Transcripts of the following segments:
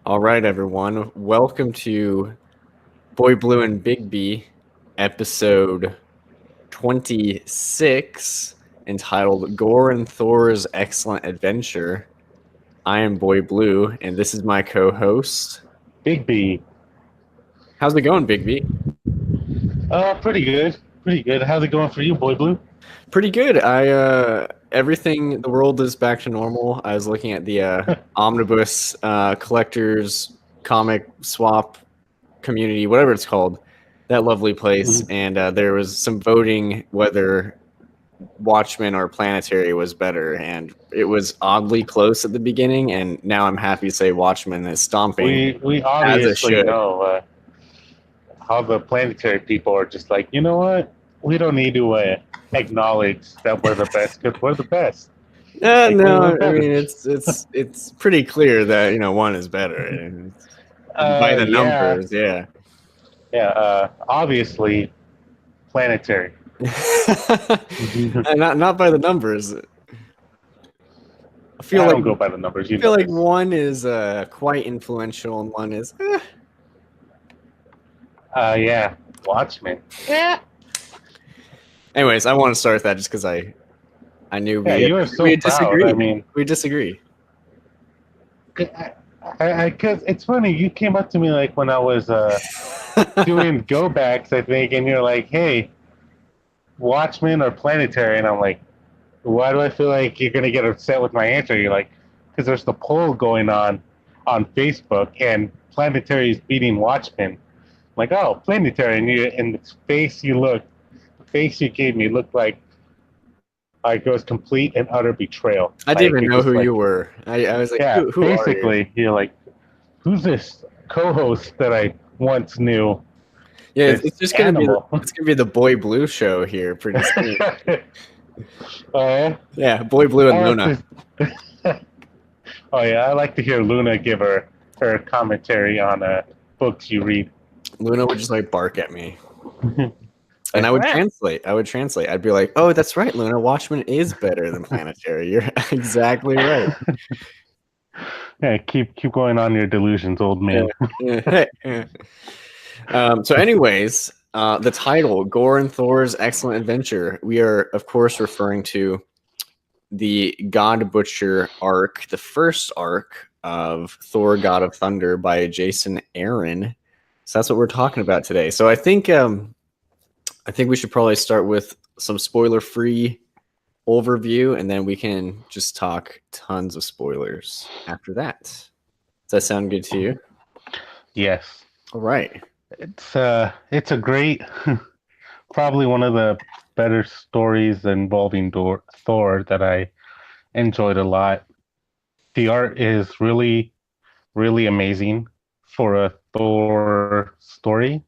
All right, everyone. Welcome to Boyblue and Bigby, episode 26, entitled Gorr and Thor's Excellent Adventure. I am Boy Blue, and this is my co-host. Bigby. How's it going, Bigby? Pretty good. Pretty good. How's it going for you, Boy Blue? Pretty good. Everything, the world is back to normal. I was looking at the omnibus collectors comic swap community, whatever it's called, that lovely place, and there was some voting whether Watchmen or Planetary was better, and it was oddly close at the beginning, and now I'm happy to say Watchmen is stomping We as it obviously should. know how the planetary people are just like, you know what? We don't need to acknowledge that we're the best because we're the best. Like, No, we're I better. mean it's pretty clear that one is better and by the Yeah, numbers, yeah. yeah. Obviously, planetary. And not by the numbers. I feel I like don't go by the numbers. You I feel know like this. one is quite influential and one is Yeah. Watchmen. Yeah. Anyways, I want to start that just because I knew Yeah, you are so we proud. disagree. I mean, We disagree. because it's funny. You came up to me like when I was doing go backs, I think, and you're like, "Hey, Watchmen or Planetary?" And I'm like, "Why do I feel like you're gonna get upset with my answer?" You're like, "Because there's the poll going on Facebook, and Planetary is beating Watchmen." I'm like, "Oh, Planetary!" And the face you gave me looked like it was complete and utter betrayal. I Like didn't even you're know just who like, you were. I was like, yeah, who are you? basically, you're like, "Who's this co-host that I once knew?" Yeah, it's This just gonna be animal. it's gonna be the Boy Blue show here pretty soon. Yeah. Yeah, Boy Blue and I like Luna. to. Oh yeah, I like to hear Luna give her commentary on books you read. Luna would just like bark at me. And Like, I would "Wow." translate. I'd be like, "Oh, that's right, Luna. Watchmen is better than Planetary. You're exactly right." Yeah, keep going on your delusions, old man. Yeah. So, anyways, the title, Gorr and Thor's Excellent Adventure. We are, of course, referring to the God Butcher arc, the first arc of Thor, God of Thunder by Jason Aaron. So that's what we're talking about today. So I think we should probably start with some spoiler-free overview, and then we can just talk tons of spoilers after that. Does that sound good to you? Yes, All right. it's a great, probably one of the better stories involving Thor that I enjoyed a lot. The art is really, really amazing for a Thor story.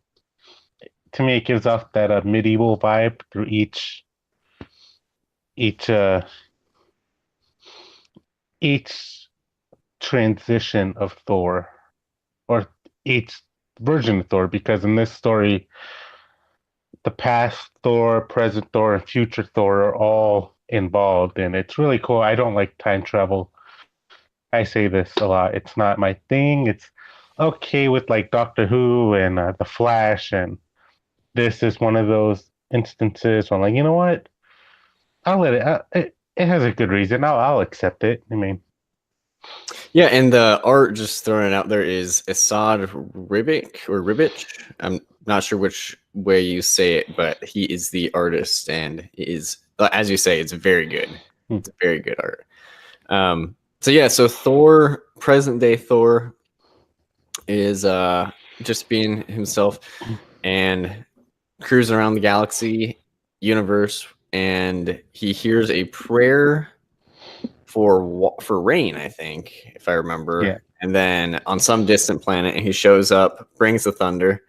To me, it gives off that medieval vibe through each each transition of Thor, or each version of Thor. Because in this story, the past Thor, present Thor, and future Thor are all involved, and it's really cool. I don't like time travel. I say this a lot. It's not my thing. It's okay with like Doctor Who and The Flash, and this is one of those instances where I'm like, you know what? I'll let it has a good reason. I'll accept it. I mean, Yeah, and the art, just throwing it out there, is Assad Ribic or Ribich. I'm not sure which way you say it, but he is the artist, and is, as you say, it's very good. It's very good art. So yeah, so Thor, present day Thor, is just being himself and cruising around the galaxy universe, and he hears a prayer for rain, I think, if I remember. Yeah. And then on some distant planet, and he shows up, brings the thunder,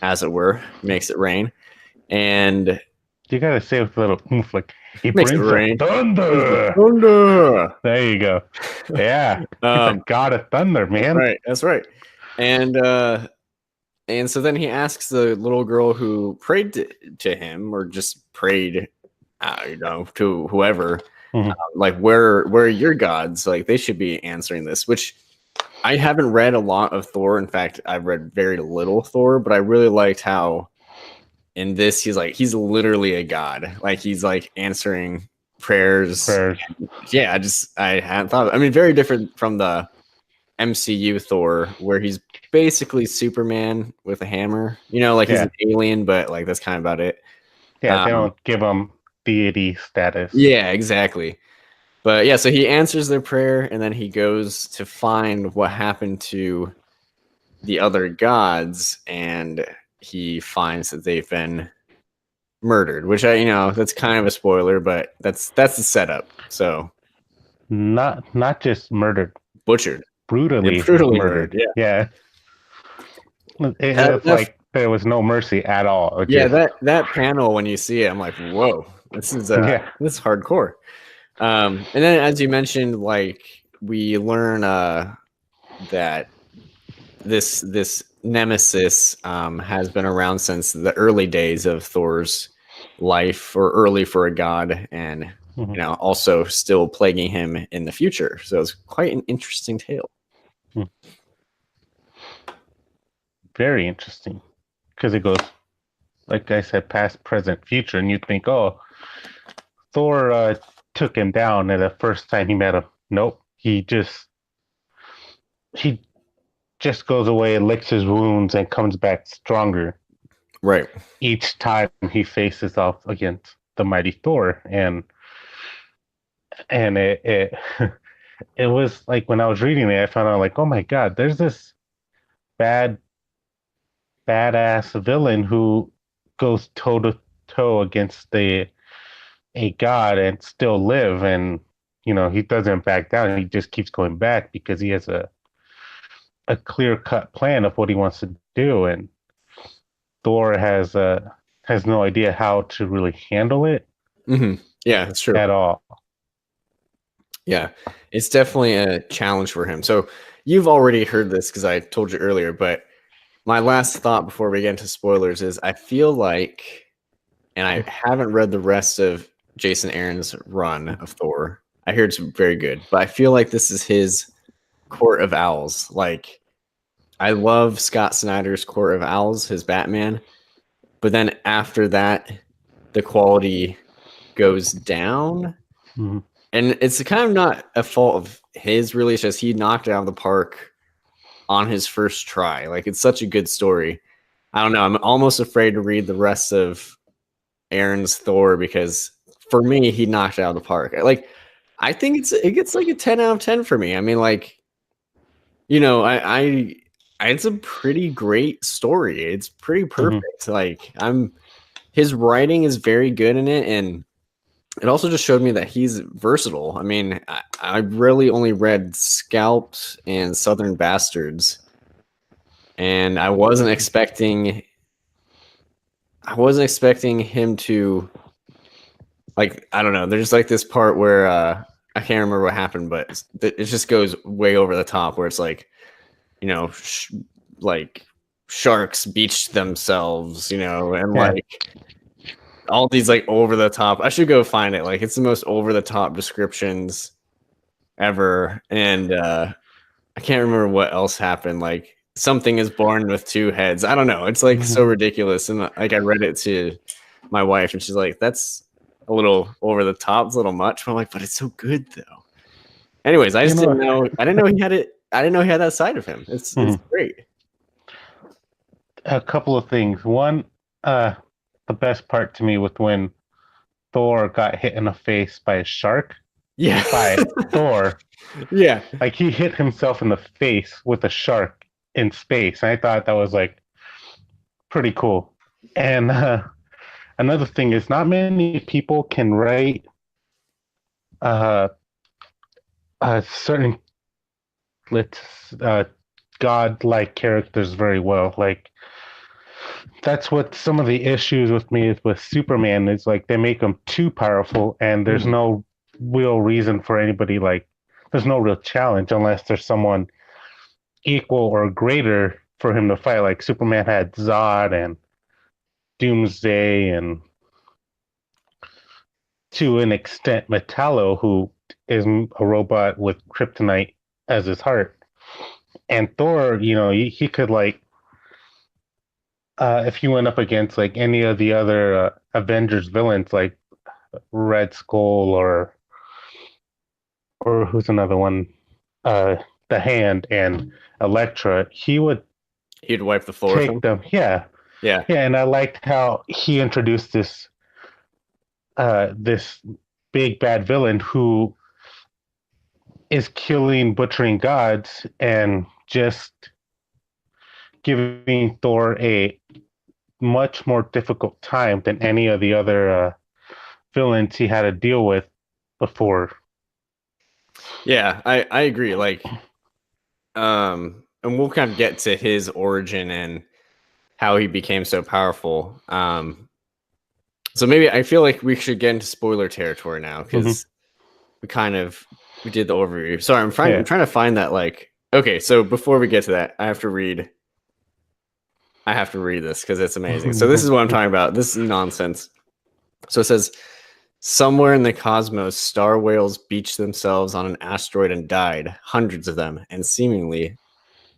as it were, makes it rain, and You gotta say it with a little oomph, like he makes it brings the rain. thunder. Thunder. There you go. Yeah, he's a god of thunder, man. Right, that's right. And so then he asks the little girl who prayed to him, or just prayed, to whoever, Mhm. like, where are your gods? Like, they should be answering this. Which I haven't read a lot of Thor. In fact, I've read very little Thor, but I really liked how in this he's literally a god. Like he's like answering prayers. Prayers. Yeah, I hadn't thought. I mean, very different from the MCU Thor, where he's basically Superman with a hammer. You know, like he's Yeah. an alien, but like that's kind of about it. Yeah, they Um, don't give him deity status. yeah, exactly. But yeah, so he answers their prayer, and then he goes to find what happened to the other gods, and he finds that they've been murdered. Which that's kind of a spoiler, but that's the setup. So Not just murdered, butchered, yeah, brutally brutally murdered. murdered. Yeah, Yeah. that, It's that like there was no mercy at all. It Yeah, just that panel when you see it, I'm like, whoa, this is yeah. this is hardcore. And then as you mentioned, like we learn that this nemesis has been around since the early days of Thor's life, or early for a god, and Mhm. also still plaguing him in the future. So it's quite an interesting tale. Very interesting. Because it goes, like I said, past, present, future, and you think, oh, Thor took him down at the first time he met him. Nope. He just goes away, licks his wounds, and comes back stronger Right. each time he faces off against the mighty Thor. And it it was like when I was reading it, I found out like, oh my god, there's this bad badass villain who goes toe to toe against a god and still live, and he doesn't back down. He just keeps going back because he has a clear cut plan of what he wants to do, and Thor has no idea how to really handle it Yeah, that's true. at all. Yeah, it's definitely a challenge for him. So you've already heard this because I told you earlier, but my last thought before we get into spoilers is I feel like, and I haven't read the rest of Jason Aaron's run of Thor. I hear it's very good, but I feel like this is his Court of Owls. Like, I love Scott Snyder's Court of Owls, his Batman, but then after that, the quality goes down. Mhm. And it's kind of not a fault of his, really. It's just he knocked it out of the park on his first try. Like, it's such a good story. I don't know. I'm almost afraid to read the rest of Aaron's Thor because for me, he knocked it out of the park. Like, I think it gets like a 10 out of 10 for me. I mean, like, it's a pretty great story. It's pretty perfect. Like, his writing is very good in it, and it also just showed me that he's versatile. I mean, I really only read Scalped and Southern Bastards, and I wasn't expecting him to, like, I don't know. There's like this part where I can't remember what happened, but it just goes way over the top where it's like, like sharks beached themselves, and Yeah. like all these like over the top. I should go find it. Like, it's the most over the top descriptions ever, and I can't remember what else happened. Like, something is born with two heads. I don't know. It's like so ridiculous, and like I read it to my wife, and she's like, "That's a little over the top. It's a little much." But I'm like, "But it's so good, though." Anyways, I just didn't know. I didn't know he had it. I didn't know he had that side of him. It's great. A couple of things. One, the best part to me was when Thor got hit in the face by a shark. Yeah. By Thor. Yeah. Like he hit himself in the face with a shark in space. And I thought that was like pretty cool. And another thing is not many people can write uh, certain uh, godlike characters very well. Like that's what some of the issues with me is with Superman is like they make him too powerful, and there's no real reason for anybody like there's no real challenge unless there's someone equal or greater for him to fight. Like Superman had Zod and Doomsday, and to an extent Metallo, who is a robot with kryptonite as his heart. And Thor, he could like if he went up against like any of the other Avengers villains, like Red Skull or who's another one, uh, the Hand and Elektra, he would He'd wipe the floor with take him. them. Yeah, Yeah. yeah, and I liked how he introduced this big bad villain who is killing, butchering gods, and just giving Thor a much more difficult time than any of the other villains he had to deal with before. Yeah, I agree. Like, and we'll kind of get to his origin and how he became so powerful. So maybe I feel like we should get into spoiler territory now because we did the overview. Sorry, I'm trying to find that like okay. So before we get to that, I have to read this because it's amazing. So this is what I'm talking about. This is nonsense. So it says somewhere in the cosmos, star whales beached themselves on an asteroid and died, hundreds of them, and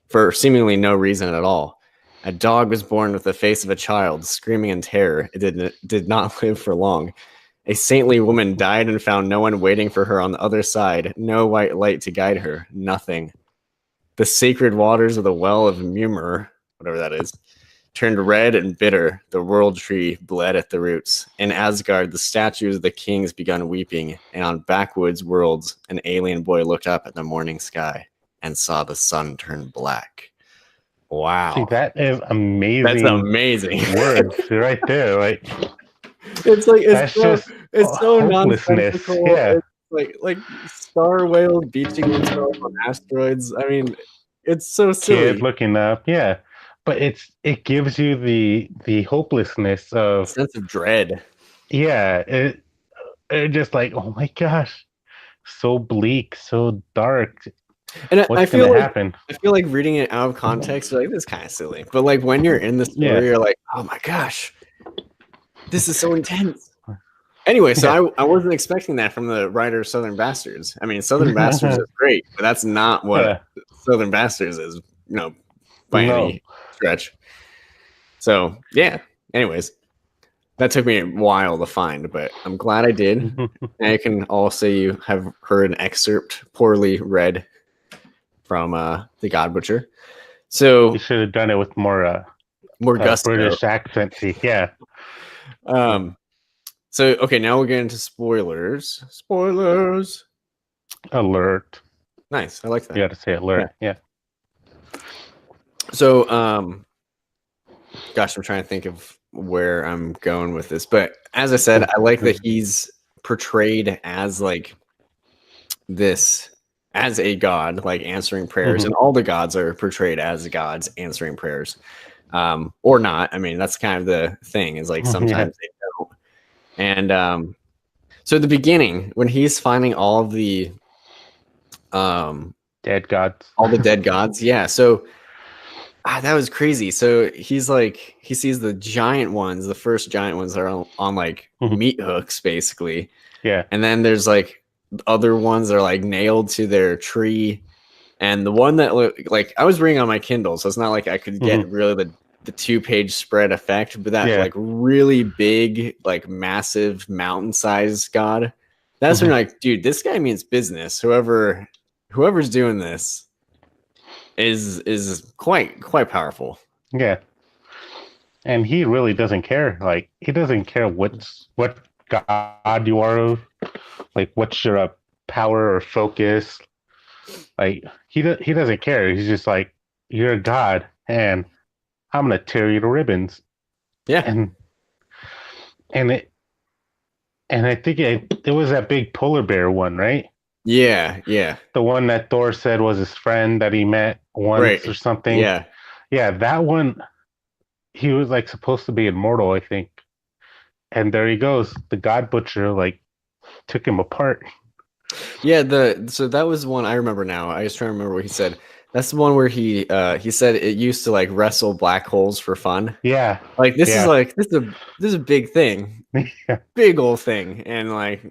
for seemingly no reason at all. A dog was born with the face of a child, screaming in terror. It did not live for long. A saintly woman died and found no one waiting for her on the other side, no white light to guide her, nothing. The sacred waters of the well of Mumur, whatever that is, turned red and bitter. The world tree bled at the roots. In Asgard, the statues of the kings began weeping, and on backwoods worlds, an alien boy looked up at the morning sky and saw the sun turn black. See, Wow. that is amazing. That's amazing. Words right there. Like it's like it's so hopelessness. nonsensical. Yeah. It's like star whales beaching themselves on asteroids. I mean, it's so silly. Kid looking up. Yeah. But it gives you the hopelessness of sense of dread. Yeah. It just like, oh my gosh. So bleak, so dark. And What's gonna happen? I feel like reading it out of context, you're like, this is kind of silly. But like when you're in the story, you're like, oh my gosh, this is so intense. Anyway, so I wasn't expecting that from the writer of Southern Bastards. I mean, Southern Bastards is great, but that's not what Southern Bastards is, by any stretch. So yeah. Anyways, that took me a while to find, but I'm glad I did. And I can also you have heard an excerpt poorly read from the God Butcher. So you should have done it with more gusto. British accent. Yeah. So okay, now we're getting into spoilers. Spoilers. Alert. Nice. I like that. You got to say alert. Yeah. So gosh, I'm trying to think of where I'm going with this. But as I said, I like that he's portrayed as like this as a god, like answering prayers, and all the gods are portrayed as gods answering prayers, or not. I mean, that's kind of the thing. Is like sometimes they don't. And so at the beginning, when he's finding all of the dead gods, all the dead gods, yeah. So that was crazy. So he's like, he sees the giant ones. The first giant ones are on like meat hooks, basically. Yeah. And then there's like other ones that are like nailed to their tree, and the one that like I was reading on my Kindle, so it's not like I could get really the 2-page spread effect, but that like really big, like massive mountain sized god, that's when you're like, dude, this guy means business. Whoever's doing this is quite powerful. Yeah. And he really doesn't care. Like, he doesn't care what god you are, like what's your power or focus. Like, he doesn't care. He's just like, you're a god, and I'm gonna tear you to ribbons. Yeah. And I think it was that big polar bear one, right? Yeah. The one that Thor said was his friend that he met once or something. Yeah, that one. He was like supposed to be immortal, I think. And there he goes. The God Butcher like took him apart. Yeah, so that was one I remember now. I was trying to remember what he said. That's the one where he said it used to like wrestle black holes for fun. Yeah. Like this is a big thing. Big old thing. And like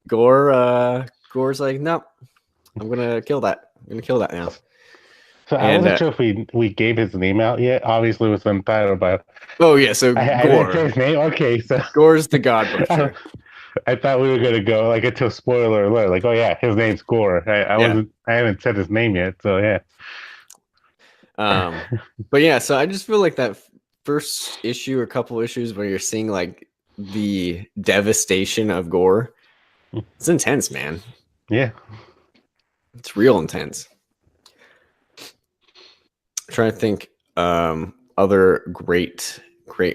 Gorr's like, nope, I'm gonna kill that. I'm gonna kill that now. So I And wasn't sure if we gave his name out yet. Obviously, it was untitled, but oh yeah, so I didn't say Gorr. his name. Okay, so Gorr's the God I, Butcher. I thought we were gonna go like into a spoiler alert. Like, oh yeah, his name's Gorr. I Yeah. wasn't. I haven't said his name yet. So yeah. Um, but yeah, so I just feel like that first issue or couple issues where you're seeing like the devastation of Gorr, it's intense, man. Yeah. It's real intense. I'm trying to think other great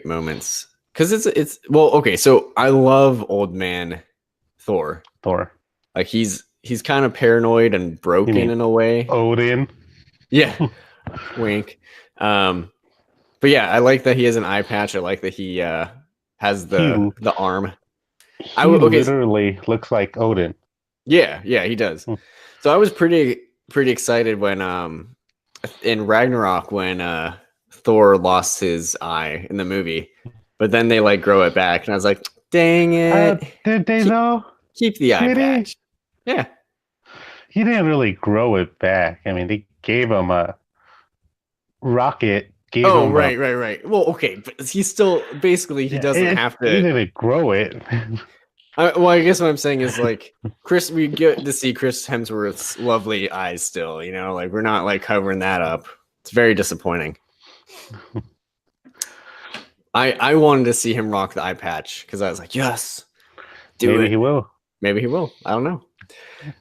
moments. Cause it's well, okay, so I love old man Thor. Thor. Like he's kind of paranoid and You broken mean in a way. Odin? Yeah. Wink. But yeah, I like that he has an eye patch. I like that he has He the arm. he Okay. literally looks like Odin. Yeah, he does. Hmm. So I was pretty excited when in Ragnarok when Thor lost his eye in the movie, but then they like grow it back, and I was like, dang it! Did they keep, though? keep the eye Did he? patch. Yeah. He didn't really grow it back. I mean, they gave him a rocket. Gave Oh, him right. Well, okay, but he's still basically he doesn't have He to. didn't grow it. Well, I guess what I'm saying is like we get to see Chris Hemsworth's lovely eyes still. You know, like we're not like covering that up. It's very disappointing. I wanted to see him rock the eye patch because I was like, yes, Maybe he will. Maybe he will. I don't know.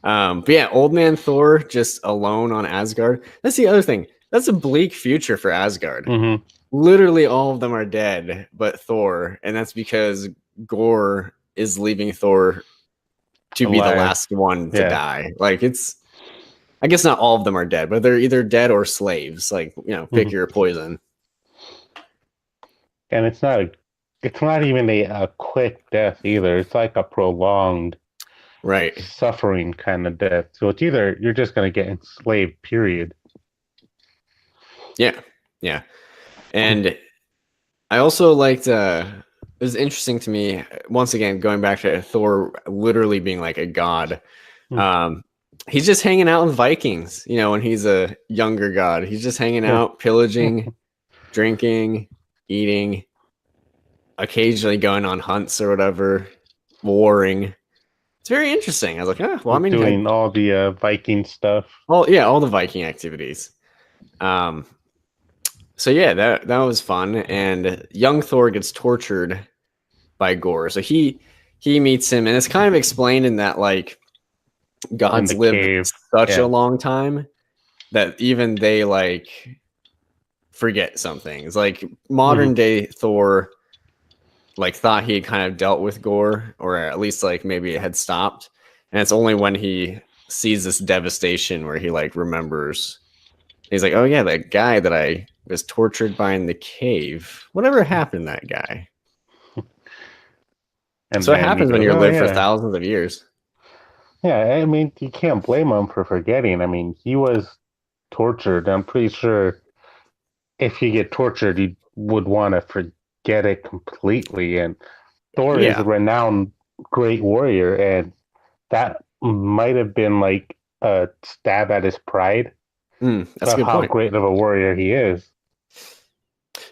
But yeah, old man Thor just alone on Asgard. That's the other thing. That's a bleak future for Asgard. Mm-hmm. Literally all of them are dead but Thor, and that's because Gorr is leaving Thor to be the last one to die. Like I guess not all of them are dead, but they're either dead or slaves. Like, you know, pick your poison. And it's not even a quick death either. It's like a prolonged suffering kind of death. So it's either you're just going to get enslaved, period. Yeah. And I also liked it was interesting to me, once again, going back to Thor literally being like a god. He's just hanging out with Vikings, you know, when he's a younger god. He's just hanging out, pillaging, drinking, eating, occasionally going on hunts or whatever, warring. It's very interesting. I was like, well, I mean, doing all the Viking stuff. All the Viking activities. So yeah, that was fun. And young Thor gets tortured by Gorr. So he meets him, and it's kind of explained in that like gods live such a long time that even they like forget some things. Like modern day Thor like thought he had kind of dealt with Gorr, or at least like maybe it had stopped. And it's only when he sees this devastation where he like remembers. He's like, oh yeah, that guy that I was tortured by in the cave. Whatever happened to that guy? And so it happens when you live for thousands of years. Yeah, I mean, you can't blame him for forgetting. I mean, he was tortured. I'm pretty sure if you get tortured, you would want to forget it completely. And Thor is a renowned great warrior, and that might have been like a stab at his pride. That's a good how point. Great of a warrior he is.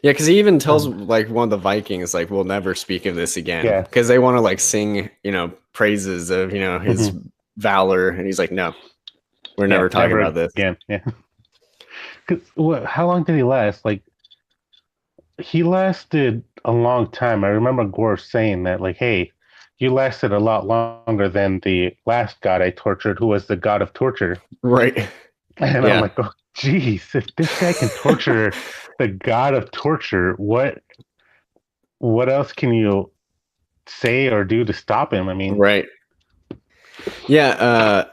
Yeah, because he even tells like one of the Vikings, like, we'll never speak of this again. Yeah. Because they want to like sing, you know, praises of, you know, his valor. And he's like, no, we're never talking about this. Again. Yeah. How long did he last? Like, he lasted a long time. I remember Gorr saying that, like, hey, you lasted a lot longer than the last god I tortured, who was the god of torture. Right. And I'm like, oh, geez, if this guy can torture the god of torture, what else can you say or do to stop him? I mean, right. Yeah.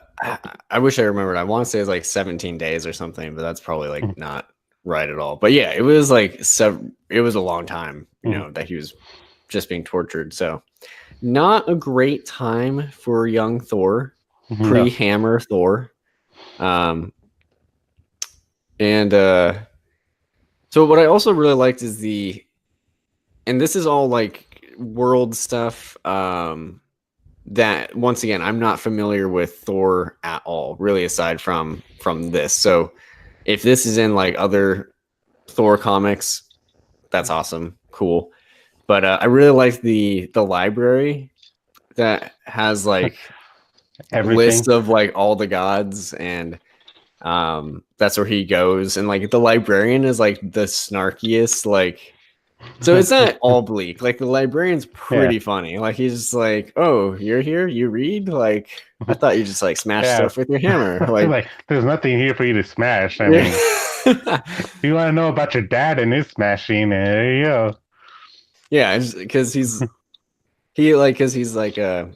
I wish I remembered. I want to say it's like 17 days or something, but that's probably like not right at all. But yeah, it was like it was a long time, you know, that he was just being tortured. So not a great time for young Thor, pre-hammer Thor. And so what I also really liked is and this is all like world stuff that, once again, I'm not familiar with Thor at all, really, aside from this. So if this is in like other Thor comics, that's awesome, cool. But I really like the library that has like lists Everything. of like all the gods, and that's where he goes, and like the librarian is like the snarkiest, like, so it's not all bleak. Like the librarian's Yeah. pretty funny. Like he's just like, "Oh, you're here. You read? Like I thought you just like smash Yeah. stuff with your hammer." Like, Like, there's nothing here for you to smash. I yeah, mean, if you want to know about your dad and his smashing, there you go. yeah, because he's like The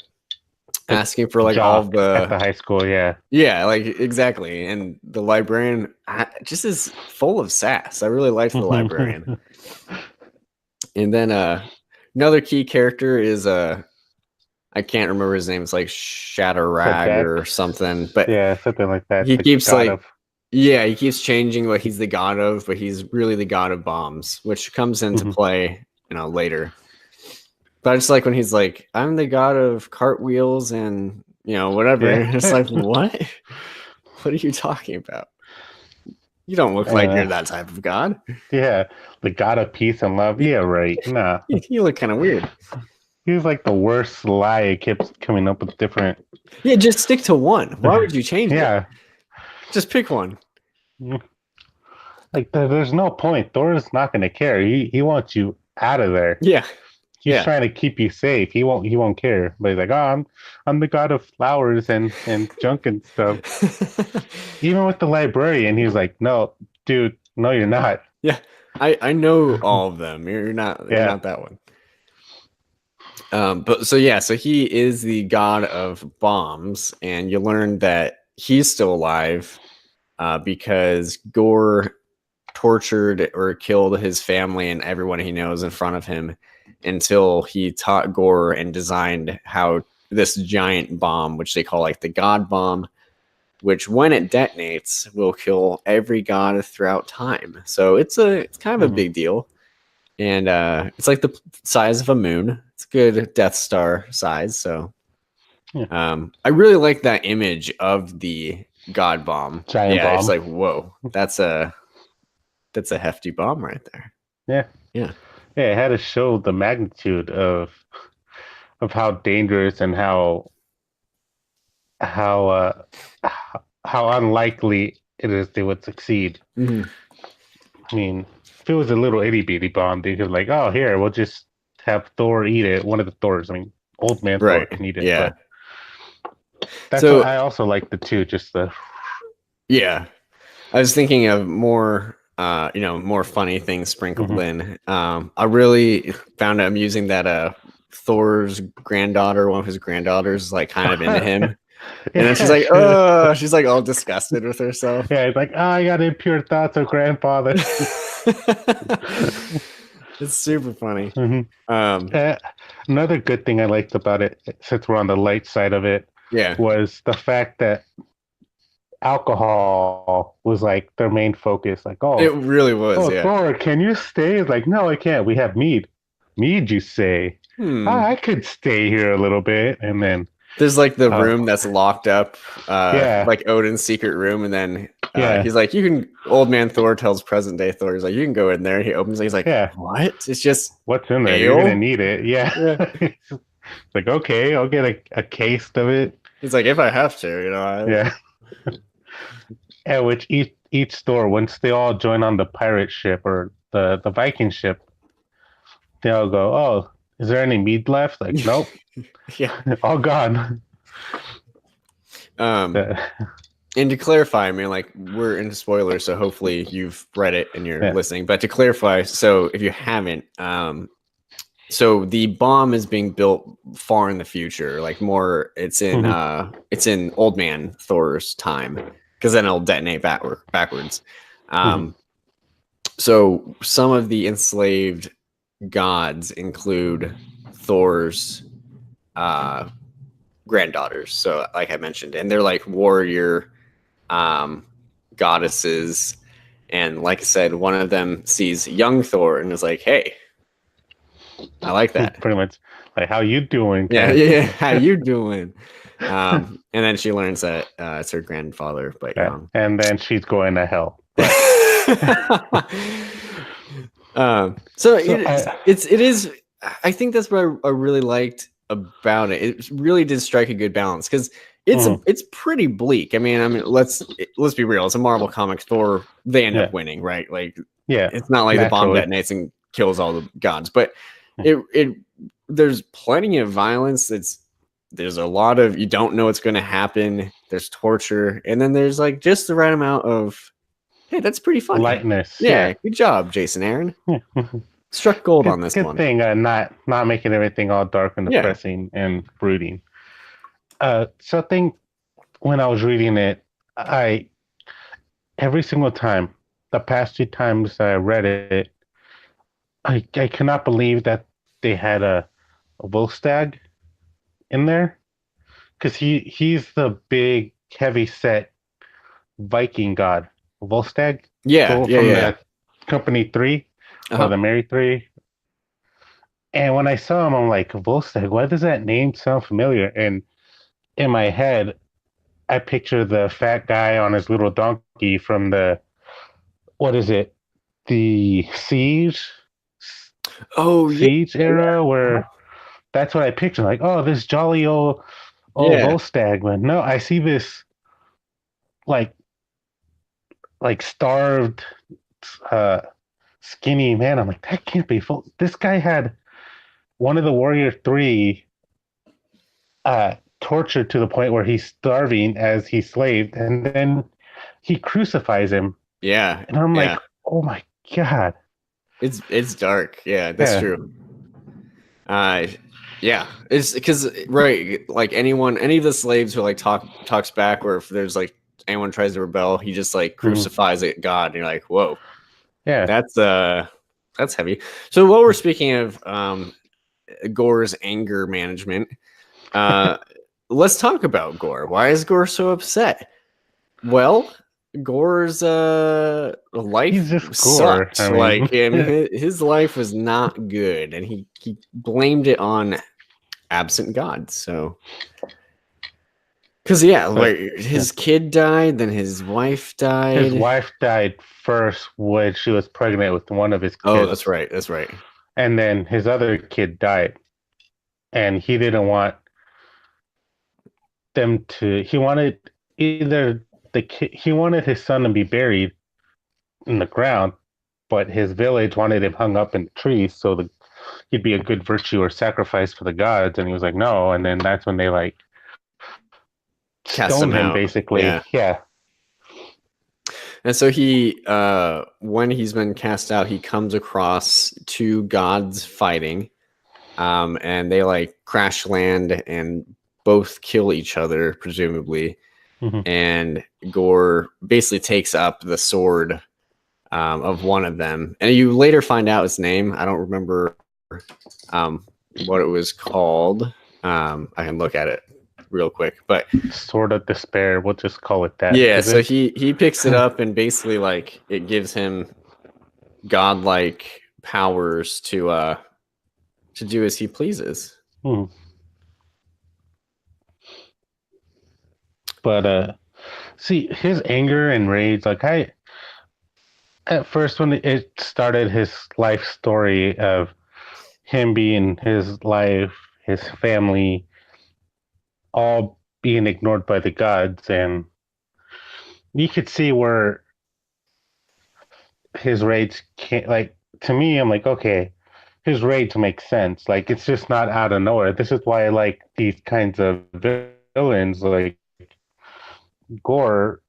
asking for like all jock at the, the high school, yeah. yeah, like exactly. And the librarian just is full of sass. I really liked the librarian. And then another key character is I can't remember his name. It's like Shatterrag Cadet. or something. But Yeah, something like that. he The keeps god like, of. yeah, he keeps changing what he's the god of, but he's really the god of bombs, which comes into play, later. But I just like when he's like, I'm the god of cartwheels and whatever. Yeah. It's like, what? What are you talking about? You don't look like you're that type of god. Yeah, the god of peace and love. Yeah, right. Nah. You look kind of weird. He was like the worst lie. It kept coming up with different. Yeah, just stick to one. Why would you change it? Yeah. Just pick one. Like there's no point. Thor is not going to care. He wants you out of there. Yeah. He's trying to keep you safe. He won't care. But he's like, oh, I'm the god of flowers and junk and stuff. Even with the librarian, he was like, no, dude, no, you're not. Yeah, I know all of them. You're not. You're not that one. But so he is the god of bombs, and you learn that he's still alive because Gorr tortured or killed his family and everyone he knows in front of him until he taught Gorr and designed how this giant bomb, which they call like the god bomb, which when it detonates will kill every god throughout time. So it's kind of a big deal. And it's like the size of a moon. It's a good Death Star size. So I really like that image of the god bomb. Giant bomb. It's like, whoa, that's a hefty bomb right there. Yeah, it had to show the magnitude of how dangerous and how unlikely it is they would succeed. I mean, if it was a little itty bitty bomb, they could like, oh, here, we'll just have Thor eat it. One of the Thors. I mean, Old Man Thor can eat it. Yeah. But that's what I also like the two. Just the. Yeah, I was thinking of more, more funny things sprinkled in. I really found it amusing that Thor's granddaughter, one of his granddaughters, like kind of into him. And then she's like, oh, she's like all disgusted with herself. Yeah, it's like, oh, I got impure thoughts of grandfather. It's super funny. Another good thing I liked about it, since we're on the light side of it, was the fact that alcohol was like their main focus. Like, oh, it really was. Oh, Thor, can you stay? It's like, no, I can't. We have mead. Mead, you say? I could stay here a little bit, and then. There's like the room that's locked up, like Odin's secret room, and then he's like, "You can." Old Man Thor tells present day Thor, "He's like, you can go in there." He opens it. He's like, "What? It's just what's in there? Ale? You're gonna need it." Yeah. It's like, okay, I'll get a case of it. He's like, if I have to, Yeah. And which each store, once they all join on the pirate ship or the Viking ship, they all go, "Oh, is there any mead left?" Like, nope. All gone. And to clarify, I mean, like, we're into spoilers, so hopefully you've read it and you're listening. But to clarify, so if you haven't, so the bomb is being built far in the future, like more. It's in Old Man Thor's time, because then it'll detonate backwards. So some of the enslaved gods include Thor's granddaughters, so like I mentioned, and they're like warrior goddesses, and like I said, one of them sees young Thor and is like, hey, I like that. Pretty much like, how you doing? Yeah, how you doing? And then she learns that it's her grandfather, but and then she's going to hell. but so so it is. I think that's what I really liked about it. It really did strike a good balance because it's pretty bleak. I mean, let's be real. It's a Marvel comic. Thor, they end up winning, right? Like, yeah, it's not like the bomb detonates and kills all the gods, but it there's plenty of violence. There's a lot of, you don't know what's going to happen. There's torture, and then there's like just the right amount of, hey, that's pretty funny. Lightness. Yeah, good job, Jason Aaron. Struck gold on this one. Good thing, not making everything all dark and depressing and brooding. So I think when I was reading it, every single time, the past 2 times I read it, I cannot believe that they had a Volstagg in there, because he's the big heavy set Viking god, Volstagg. From the Company 3 or the Mary 3. And when I saw him, I'm like, Volstagg, why does that name sound familiar? And in my head, I picture the fat guy on his little donkey from the, what is it? The Siege? Siege era, where that's what I picture. Like, oh, this jolly old Volstagg. But no, I see this like starved, skinny man. I'm like, that can't be full. This guy had one of the Warrior 3 tortured to the point where he's starving as he slaved, and then he crucifies him. Yeah. And I'm like, oh my God. It's dark. Yeah, that's true. Yeah, it's because, right, like any of the slaves who like talks back, or if there's like anyone tries to rebel, he just like crucifies it God, and you're like, whoa, yeah, that's heavy. So while we're speaking of Gorr's anger management, let's talk about Gorr. Why is Gorr so upset? Well, Gorr's life sucked. I mean, his life was not good, and he blamed it on absent gods. So, because his kid died, then his wife died. His wife died first when she was pregnant with one of his kids. Oh, that's right. That's right. And then his other kid died, and he didn't want them to. He wanted he wanted his son to be buried in the ground, but his village wanted him hung up in the trees so he'd be a good virtue or sacrifice for the gods, and he was like, no. And then that's when they like stoned him, basically. Yeah. And so he, when he's been cast out, he comes across 2 gods fighting, and they like crash land and both kill each other, presumably. And Gorr basically takes up the sword of one of them, and you later find out its name. I don't remember what it was called. I can look at it real quick, but Sword of Despair, we'll just call it that. Yeah, so he picks it up, and basically like it gives him godlike powers to do as he pleases. But see, his anger and rage, like at first when it started, his life story of him being his life, his family, all being ignored by the gods, and you could see where his rage can't, like, to me, I'm like, okay, his rage makes sense. Like, it's just not out of nowhere. This is why I like these kinds of villains, like Gorr.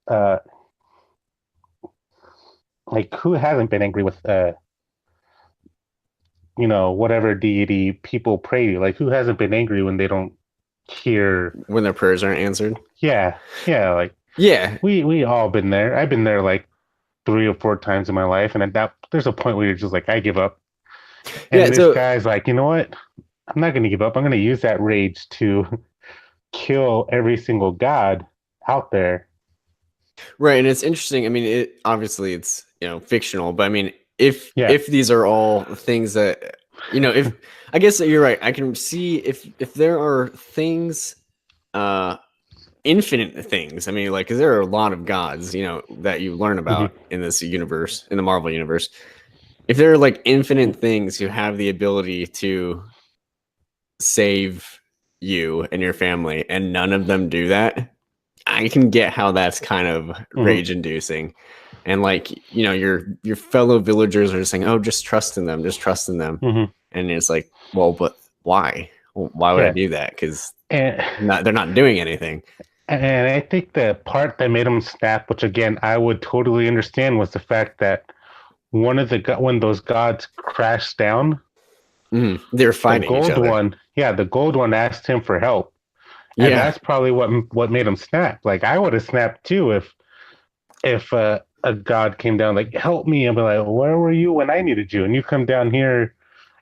Like, who hasn't been angry with whatever deity people pray to? Like, who hasn't been angry when they don't hear, when their prayers aren't answered? Yeah, like, we all been there. I've been there like 3 or 4 times in my life, and there's a point where you're just like, I give up. And this guy's like, you know what? I'm not going to give up. I'm going to use that rage to kill every single god out there. Right, and it's interesting. I mean, obviously it's fictional, but I mean, if these are all things that if I guess that you're right, I can see if there are things infinite things. I mean, like, because there are a lot of gods, you know, that you learn about in this universe, in the Marvel universe. If there are like infinite things who have the ability to save you and your family, and none of them do that, I can get how that's kind of rage inducing. And like, you know, your fellow villagers are just saying, "Oh, just trust in them, just trust in them." And it's like, well, but why? Well, why would I do that? Because they're not doing anything. And I think the part that made him snap, which again I would totally understand, was the fact that when those gods crashed down, they're fighting each other. The gold one asked him for help, and that's probably what made him snap. Like I would have snapped too if a god came down like, help me, and be like, where were you when I needed you? And you come down here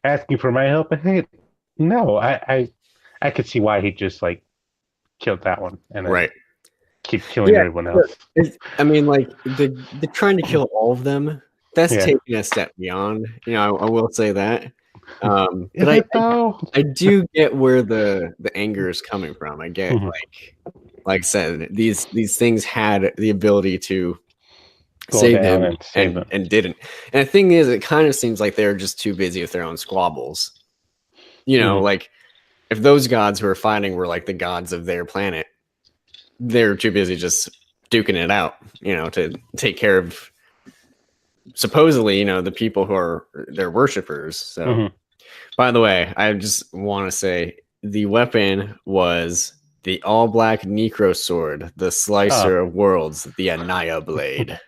asking for my help. And hey, no, I could see why he just like killed that one and then keep killing everyone else. I mean, like they're trying to kill all of them. That's taking a step beyond. You know, I will say that. But I do get where the anger is coming from. I get like I said, these things had the ability to save him and didn't. And the thing is, it kind of seems like they're just too busy with their own squabbles. You know, like if those gods who are fighting were like the gods of their planet, they're too busy just duking it out, you know, to take care of supposedly, you know, the people who are their worshippers. So by the way, I just want to say the weapon was the all black Necro sword, the slicer of worlds, the Anaya blade.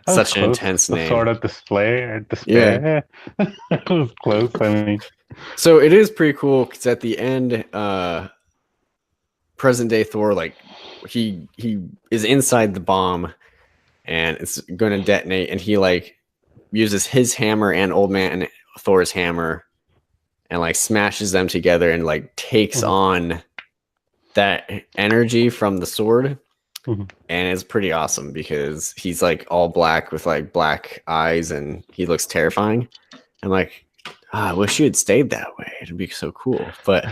Such an intense name. Sword of display. Yeah. It was close. I mean, so it is pretty cool because at the end, present day Thor, like he is inside the bomb and it's going to detonate, and he like uses his hammer and Old Man Thor's hammer and like smashes them together and like takes on that energy from the sword. And it's pretty awesome because he's like all black with like black eyes and he looks terrifying. I'm like, I wish you had stayed that way. It'd be so cool. But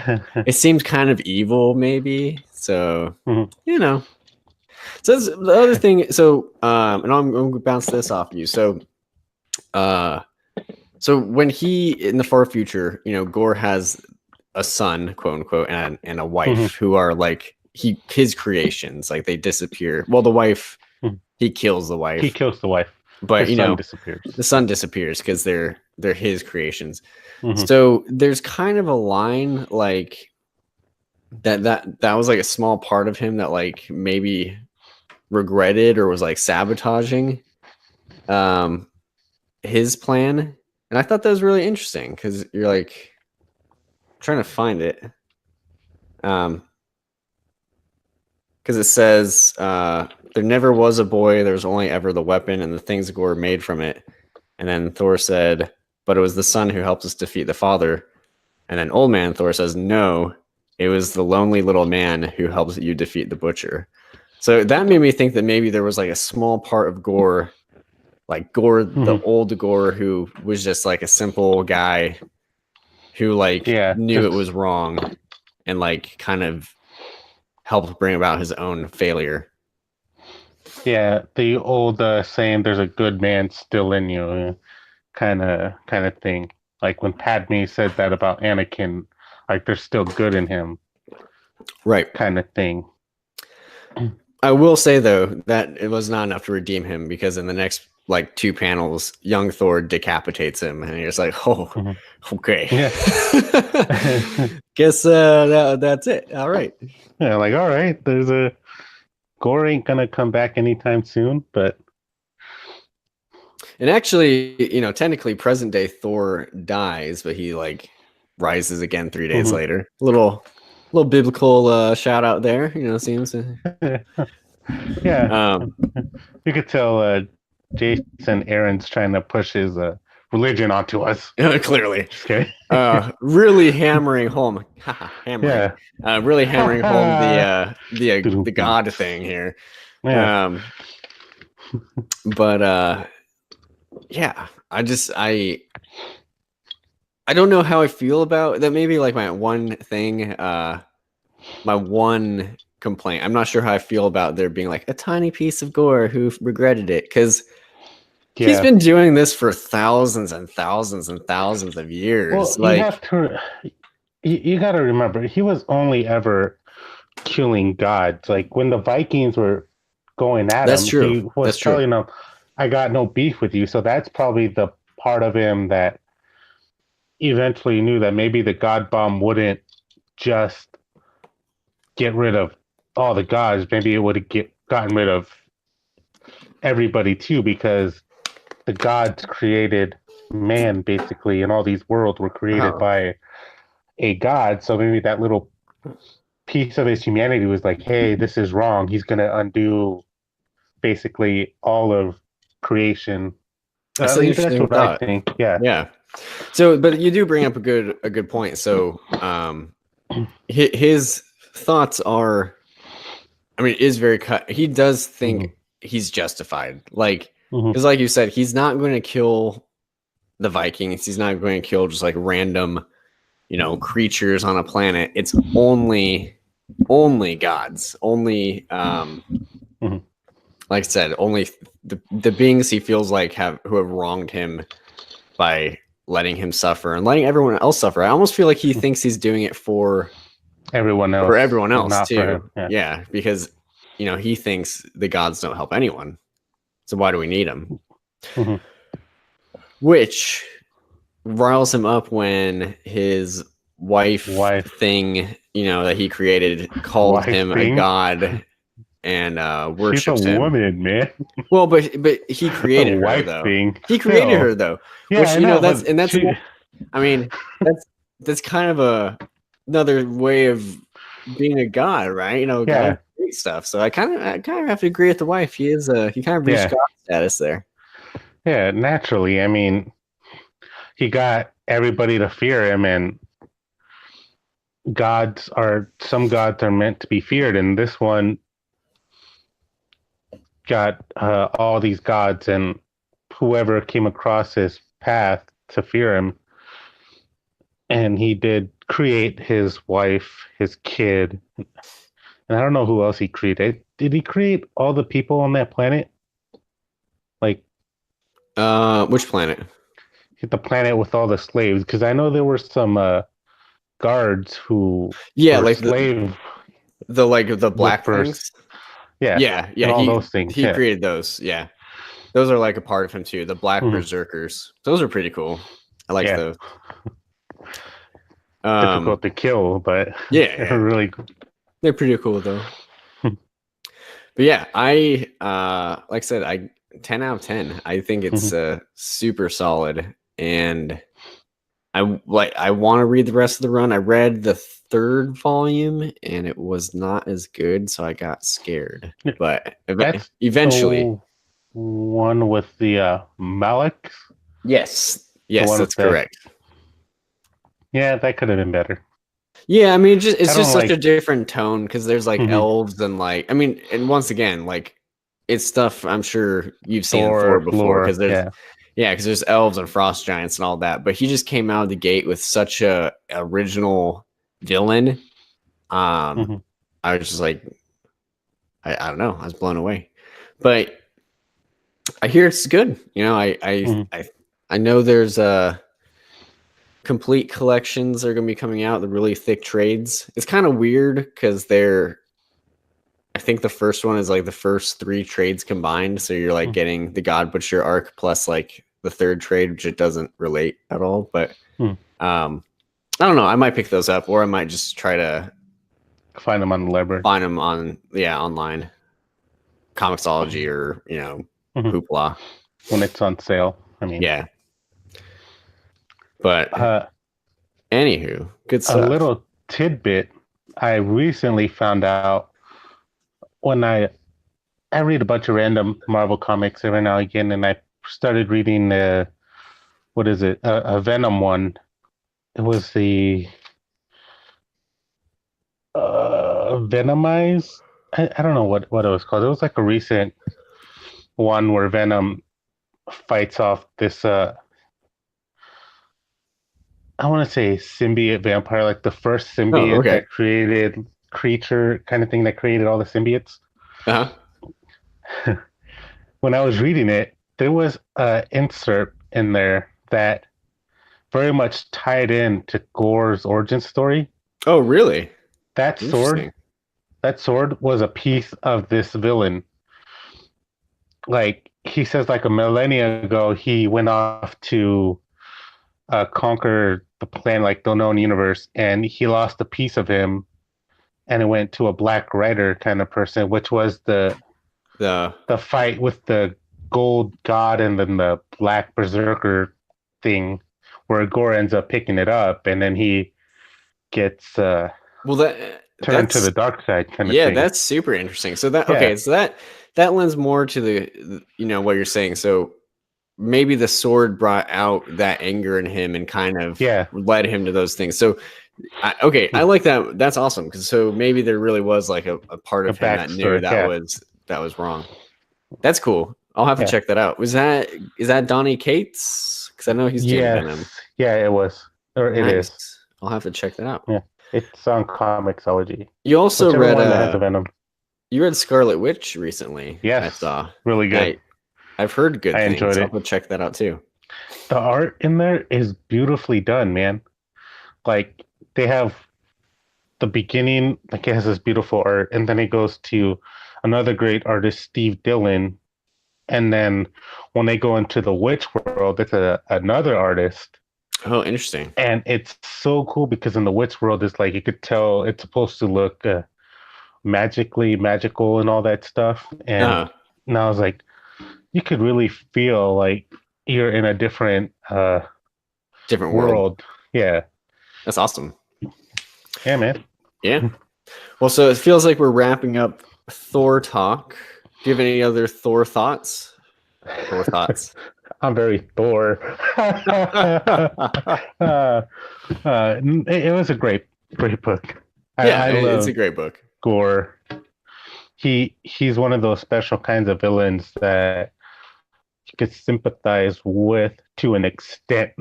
it seems kind of evil, maybe. So, you know. So that's the other thing. So, and I'm going to bounce this off you. So, so when he in the far future, you know, Gorr has a son, quote unquote, and a wife who are like his creations. Like they disappear. Well, the wife, he kills the wife. He kills the wife, but you know, the son disappears because they're his creations. So there's kind of a line like that was like a small part of him that like maybe regretted or was like sabotaging his plan. And I thought that was really interesting because you're like trying to find it. Because it says there never was a boy, there was only ever the weapon and the things Gorr made from it. And then Thor said, but it was the son who helped us defeat the father. And then Old Man Thor says, no, it was the lonely little man who helped you defeat the butcher. So that made me think that maybe there was like a small part of Gorr, like Gorr, the old Gorr, who was just like a simple guy who like knew it was wrong and like kind of helped bring about his own failure. Yeah, the old saying, "There's a good man still in you," kind of thing. Like when Padme said that about Anakin, like there's still good in him, right? Kind of thing. I will say though that it was not enough to redeem him because in the next like 2 panels, young Thor decapitates him, and you're just like, oh, okay, guess that's it. All right, yeah, like all right, there's a Gorr ain't gonna come back anytime soon, but. And actually, you know, technically present day Thor dies, but he like rises again 3 days later. Little biblical shout out there, you know, seems. Yeah. You could tell Jason Aaron's trying to push his religion onto us. Clearly. Really hammering home really hammering home the God thing here. Yeah. But yeah, I don't know how I feel about that. Maybe like my one thing, my one complaint. I'm not sure how I feel about there being like a tiny piece of Gorr who regretted it, because he's Yeah. been doing this for thousands and thousands and thousands of years. Well, you Like, have to. You got to remember, he was only ever killing gods. Like when the Vikings were going at that's him, true. he was That's true. telling them, "I got no beef with you." So that's probably the part of him that eventually knew that maybe the God bomb wouldn't just get rid of all the gods. Maybe it would have gotten rid of everybody too, because the gods created man basically, and all these worlds were created Oh, by a god. So maybe that little piece of his humanity was like, "Hey, this is wrong." He's going to undo basically all of creation. that's At an least that's interesting what I thought. think. Yeah. Yeah. So, but you do bring up a good point. So, his thoughts are, I mean, it is very cut. He does think Mm-hmm. he's justified. Like, Mm-hmm. because like you said, he's not going to kill the Vikings. He's not going to kill just like random, creatures on a planet. It's only gods, only Mm-hmm. like I said, only the beings he feels like who have wronged him by letting him suffer and letting everyone else suffer. I almost feel like he thinks he's doing it for Everyone everyone and else not for too. him. Yeah. Yeah, because he thinks the gods don't help anyone. So why do we need them? Mm-hmm. Which riles him up when his wife Wife, thing, that he created calls wife him a thing. god and She's a worships him. woman, man. Well, but he created her Wife though. thing. He created Still. her though, Yeah, which I know, that's but she. I mean, that's kind of another way of being a god, right? Yeah. God create stuff. So I kind of have to agree with the wife. He kind of reached Yeah. god status there. Yeah. Naturally, I mean, he got everybody to fear him, and some gods are meant to be feared, and this one got all these gods, and whoever came across his path to fear him. And he did create his wife, his kid, and I don't know who else he created. Did he create all the people on that planet? Like Which planet? the planet with all the slaves? Because I know there were some guards who Yeah, were like slave the black whippers. things. Yeah, Yeah, and yeah. all He those things. he Yeah. created those. Yeah, those are like a part of him too. The black Mhm. berserkers. Those are pretty cool. I like Yeah. those. Difficult to kill, but Yeah, they're yeah. really. They're pretty cool though. But yeah, I like I said, 10 out of 10. I think it's super solid, and I want to read the rest of the run. I read the third volume and it was not as good, so I got scared. But That's eventually, the one with the Maleks. yes, The yes, one that's with the. correct. Yeah, that could have been better. Yeah, I mean, I it's don't just such like. a different tone because there's like Mhm. elves and like, I mean, and once again, like it's stuff I'm sure you've seen in Thor Thor, before because lore. Yeah. because there's elves and frost giants and all that. But he just came out of the gate with such a original villain. Mhm. I was just like, I don't know, I was blown away. But I hear it's good. Mhm. I know there's complete collections are going to be coming out. The really thick trades. It's kind of weird because I think the first one is like the first three trades combined. So you're like Mhm. getting the God Butcher arc plus like the third trade, which it doesn't relate at all. But Mhm. I don't know. I might pick those up, or I might just try to Find them on the library. find them online, Comixology or Mhm. Hoopla. When it's on sale. I mean, Yeah. But uh, anywho, good a stuff. little tidbit. I recently found out when I read a bunch of random Marvel comics every now and again, and I started reading what is it? A Venom one. It was the Venomize. I don't know what it was called. It was like a recent one where Venom fights off this I want to say symbiote vampire, like the first Oh, symbiote okay. that created creature kind of thing that created all the symbiotes. Uh-huh. When I was reading it, there was an insert in there that very much tied in to Gorr's origin story. Oh, really? That sword, Interesting. that sword was a piece of this villain. Like he says, like a millennia ago, he went off to conquer the planet, like the known universe, and he lost a piece of him, and it went to a Black Rider kind of person, which was The the fight with the gold god and then the black berserker thing, where Gorr ends up picking it up, and then he gets well, turned to that's the dark side kind of yeah, thing. that's super interesting. So that Yeah, okay, so that lends more to the what you're saying. So maybe the sword brought out that anger in him and kind of yeah, led him to those things. So okay, I like that. That's awesome because so maybe there really was like a part a of him that knew backstory. Yeah, that was wrong. That's cool. I'll have to yeah, check that out. Is that Donny Cates? Because I know he's James yes, Venom. yeah. It was, or it Nice. is. I'll have to check that out. Yeah, it's on Comixology. You also Whichever read one that has the Venom. you read Scarlet Witch recently. I Yes, saw. really good. I've heard good I things. enjoyed I'll it. go check that out too. The art in there is beautifully done, man. Like they have the beginning, like it has this beautiful art, and then it goes to another great artist, Steve Dillon, and then when they go into the witch world, it's another artist, Oh, interesting. and it's so cool because in the witch world, it's like you could tell it's supposed to look magically magical and all that stuff, and Uh, now I was like, you could really feel like you're in a different different world. world. Yeah, That's awesome. yeah, man. Yeah. Well, so it feels like we're wrapping up Thor talk. Do you have any other Thor thoughts? Thor thoughts. I'm very Thor. It was a great book. Yeah, I it's love a great book. Gorr. He's one of those special kinds of villains that you could sympathize with to an extent.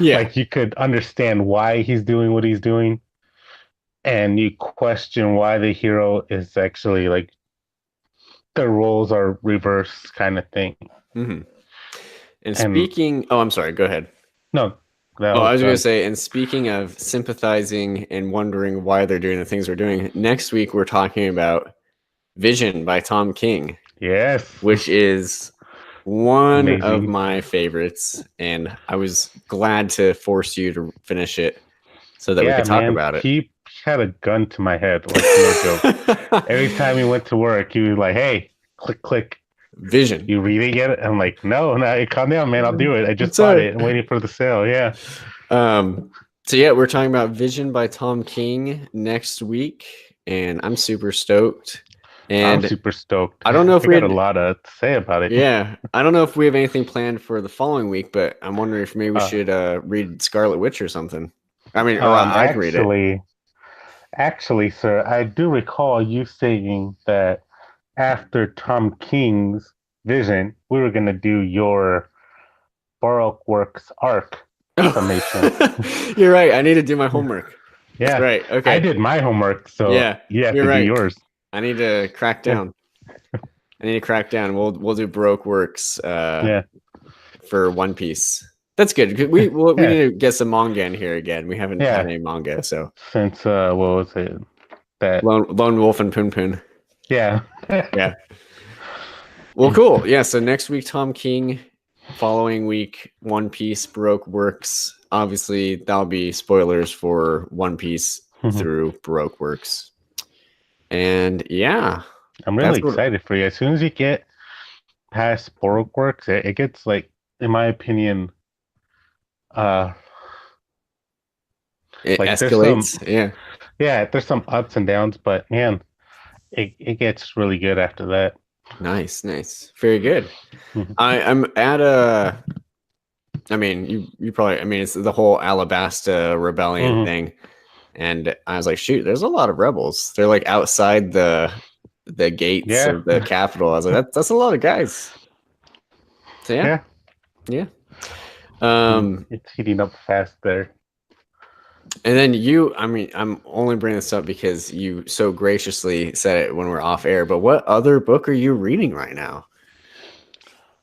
Yeah. Like you could understand why he's doing what he's doing, and you question why the hero is actually like their roles are reversed kind of thing. Mm-hmm. And And speaking, oh, I'm sorry. Go ahead. no, that Oh, I was was going to done. say, and speaking of sympathizing and wondering why they're doing the things they're doing, next week we're talking about Vision by Tom King, Yes, which is one of amazing. my favorites. And I was glad to force you to finish it so that we Yeah, could talk man, about it. he had a gun to my head, like no joke. Every time he went to work, he was like, "Hey, click, click. Vision. You read it yet?" I'm like, "No, no, calm down, man. I'll do it. I just bought Sorry. it. I'm waiting for the sale." Yeah. So yeah, we're talking about Vision by Tom King next week, and I'm super stoked. I'm And super stoked. I don't know if I we got a had, lot to say about it. yeah, I don't know if we have anything planned for the following week, but I'm wondering if maybe we Uh, should read Scarlet Witch or something. I mean, or I can read it. actually, sir, I do recall you saying that after Tom King's Vision, we were gonna do your Baroque Works arc summation. You're right. I need to do my homework. Yeah, Right. I Okay. did my homework, so Yeah, you have you're to do right. yours. I need to crack Yeah, down. I need to crack down. We'll do Baroque Works yeah, for One Piece. That's good. We yeah, need to get some manga in here again. We haven't had yeah. any manga, so Since what was it? That Lone Wolf and Poon Poon. yeah, Yeah. Well, cool. Yeah. So next week, Tom King. Following week, One Piece Baroque Works. Obviously, that'll be spoilers for One Piece through Baroque Works. And yeah, I'm really excited for you. As soon as you get past Baroque Works, it gets like, in my opinion, it like escalates. there's some ups and downs, but man, it gets really good after that. Nice. Very good. Mhm. I'm at a. I mean, you probably. I mean, it's the whole Alabasta rebellion thing, and I was like, shoot, there's a lot of rebels. They're like outside the gates of the Capitol. I was like, that's a lot of guys. So yeah. It's heating up fast there. And then you, I mean, I'm only bringing this up because you so graciously said it when we're off air, but what other book are you reading right now?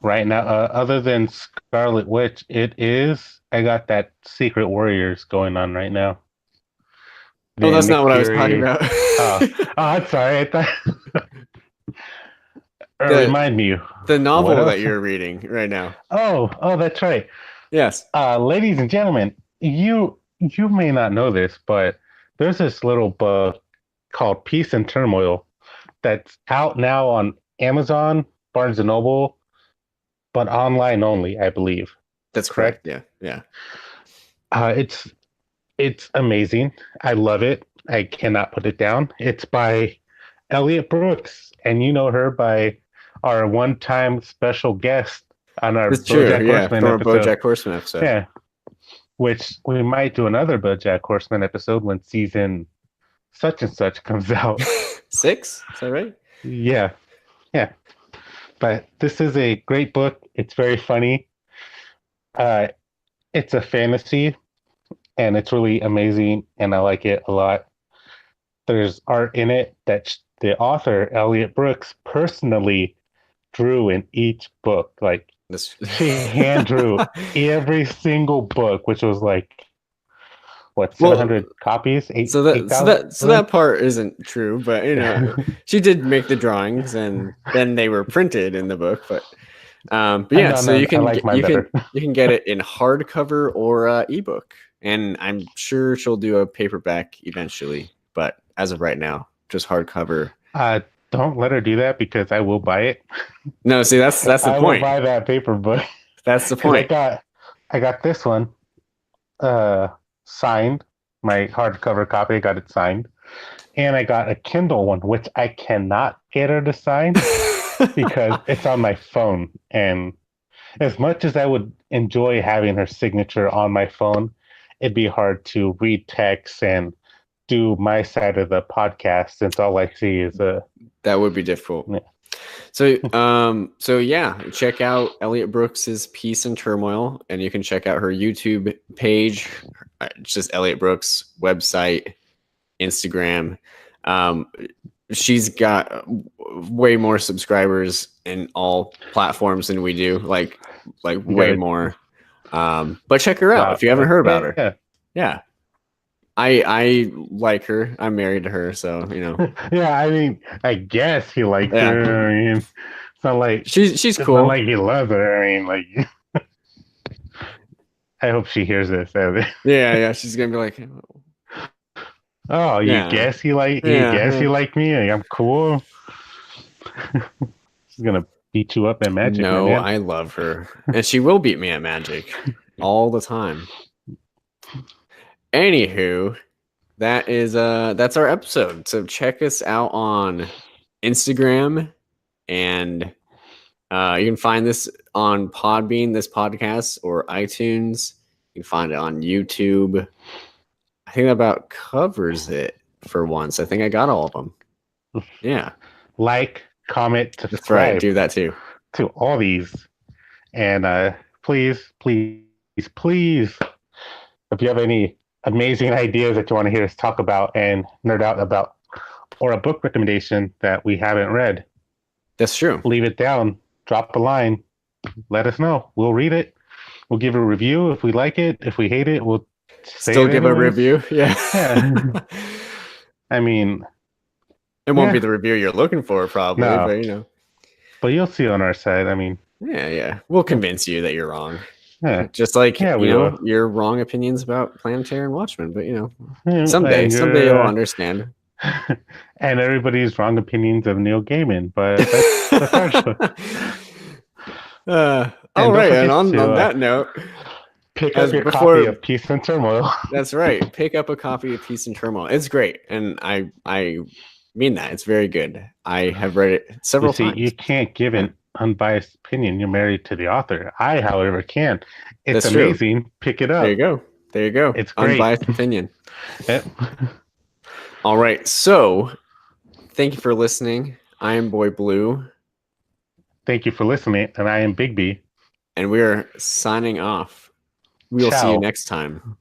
Right now, other than Scarlet Witch, I got that Secret Warriors going on right now. Oh, The that's not Nick what I was talking Fury. about. I'm sorry. I thought. the Remind me, the what novel that else? you're reading right now. Oh, that's right. Yes. Ladies and gentlemen, you may not know this, but there's this little book called Peace and Turmoil that's out now on Amazon, Barnes and Noble, but online only, I believe. That's correct. Correct? Yeah. Yeah. Uh, it's it's amazing. I love it. I cannot put it down. It's by Elliot Brooks, and you know her by our one-time special guest on our It's true. BoJack Yeah. Horseman From a episode. BoJack Horseman episode. Yeah, which we might do another BoJack Horseman episode when season such and such comes out. 6? Is that right? Yeah, yeah. But this is a great book. It's very funny. Uh, it's a fantasy, and it's really amazing, and I like it a lot. There's art in it that the author Elliot Brooks personally drew in each book. Like This... she hand drew every single book, which was like what well, 700 copies, so 8,000. that part isn't true, but you know, she did make the drawings, and then they were printed in the book. But yeah, so No, I like mine better. you can get it in hardcover or ebook, and I'm sure she'll do a paperback eventually. But as of right now, just hardcover. Don't let her do that because I will buy it. No, see, that's the I point. will buy that paper book. That's the Because point. I got this one signed, my hardcover copy. I got it signed, and I got a Kindle one, which I cannot get her to sign because it's on my phone. And as much as I would enjoy having her signature on my phone, it'd be hard to read text and do my side of the podcast since all I see is a. That would be difficult. Yeah. So yeah, check out Elliot Brooks's Peace and Turmoil, and you can check out her YouTube page. It's just Elliot Brooks website, Instagram. She's got way more subscribers in all platforms than we do, like way more. But check her out if you haven't heard about her. Yeah. I like her. I'm married to her, so you know. Yeah, I mean, I guess he likes her. I mean, it's not like she's cool. Not like he loves her. I mean, like, I hope she hears this. Yeah. She's gonna be like, "Oh, you guess you like me? I'm cool." She's gonna beat you up at Magic. No, man. I love her, and she will beat me at Magic all the time. Anywho, that's our episode. So check us out on Instagram, and you can find this on Podbean, this podcast, or iTunes. You can find it on YouTube. I think that about covers it for once. I think I got all of them. Yeah. Like, comment, subscribe. That's right. Do that too. To all these. And please, if you have any amazing ideas that you want to hear us talk about and nerd out about, or a book recommendation that we haven't read, that's true. Leave it down. Drop a line. Let us know. We'll read it. We'll give a review if we like it. If we hate it, we'll still give a review. Yeah. I mean, it won't be the review you're looking for, probably, but you know. But you'll see on our side. I mean, yeah. We'll convince you that you're wrong. Yeah. Just like your wrong opinions about Planetary and Watchmen, but you know, someday you'll understand. And everybody's wrong opinions of Neil Gaiman, but that's our show. All right, and on that note, pick up your copy of Peace and Turmoil. That's right. Pick up a copy of Peace and Turmoil. It's great, and I mean that. It's very good. I have read it several times. You can't give an unbiased opinion. You're married to the author. I, however, can. It's That's amazing. True. Pick it up. There you go. It's great. Unbiased opinion. Yep. All right. So, thank you for listening. I am Boy Blue. Thank you for listening, and I am Bigby. And we are signing off. We will see you next time.